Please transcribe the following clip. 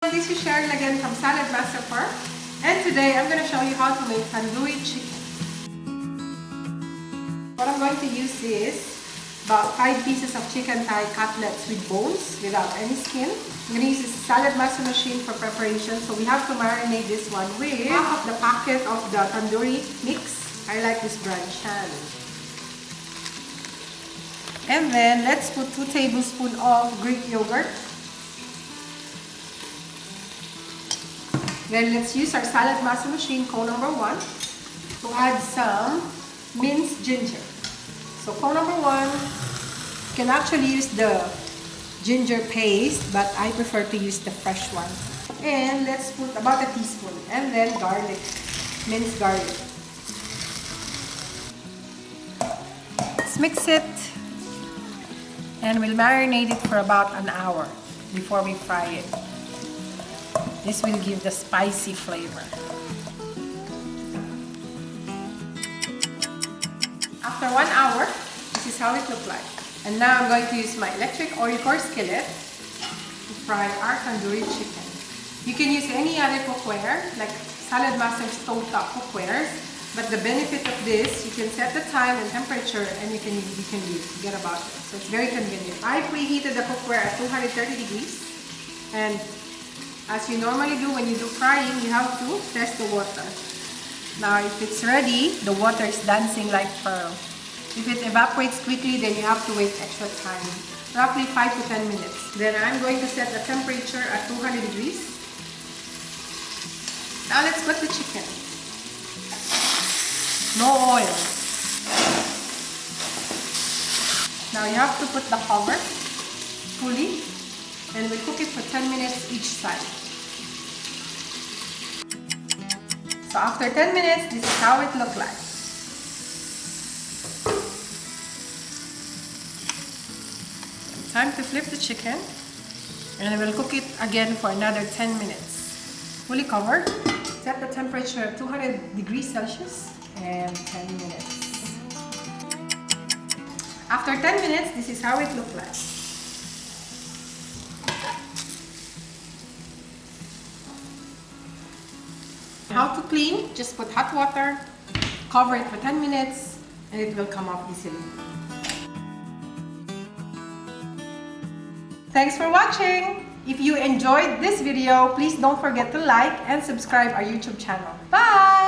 This is Sharon again from Saladmaster Perth, and today I'm going to show you how to make tandoori chicken. What I'm going to use is about 5 pieces of chicken thigh cutlets with bones without any skin. I'm going to use this Saladmaster machine for preparation, so we have to marinate this one with half of the packet of the tandoori mix. I like this brand, Shan. And then let's put 2 tablespoons of Greek yogurt. Then let's use our Saladmaster machine, cone number 1, to add some minced ginger. So cone number 1, you can actually use the ginger paste, but I prefer to use the fresh one. And let's put about a teaspoon. And then garlic, minced garlic. Let's mix it. And we'll marinate it for about an hour before we fry it. This will give the spicy flavor. After 1 hour, this is how it looks like. And now I'm going to use my electric oil core skillet to fry our tandoori chicken. You can use any other cookware, like Saladmaster stovetop cookwares, but the benefit of this, you can set the time and temperature and you can forget about it. So it's very convenient. I preheated the cookware at 230 degrees, and as you normally do when you do frying, you have to test the water. Now, if it's ready, the water is dancing like pearl. If it evaporates quickly, then you have to wait extra time, roughly 5 to 10 minutes. Then I'm going to set the temperature at 200 degrees. Now let's cook the chicken. No oil. Now you have to put the cover fully, and we'll cook it for 10 minutes each side. So after 10 minutes, this is how it looks like. Time to flip the chicken, and we'll cook it again for another 10 minutes. Fully covered. Set the temperature at 200 degrees Celsius and 10 minutes. After 10 minutes, this is how it looks like. How to clean? Just put hot water, cover it for 10 minutes, and it will come off easily. Thanks for watching! If you enjoyed this video, please don't forget to like and subscribe our YouTube channel. Bye!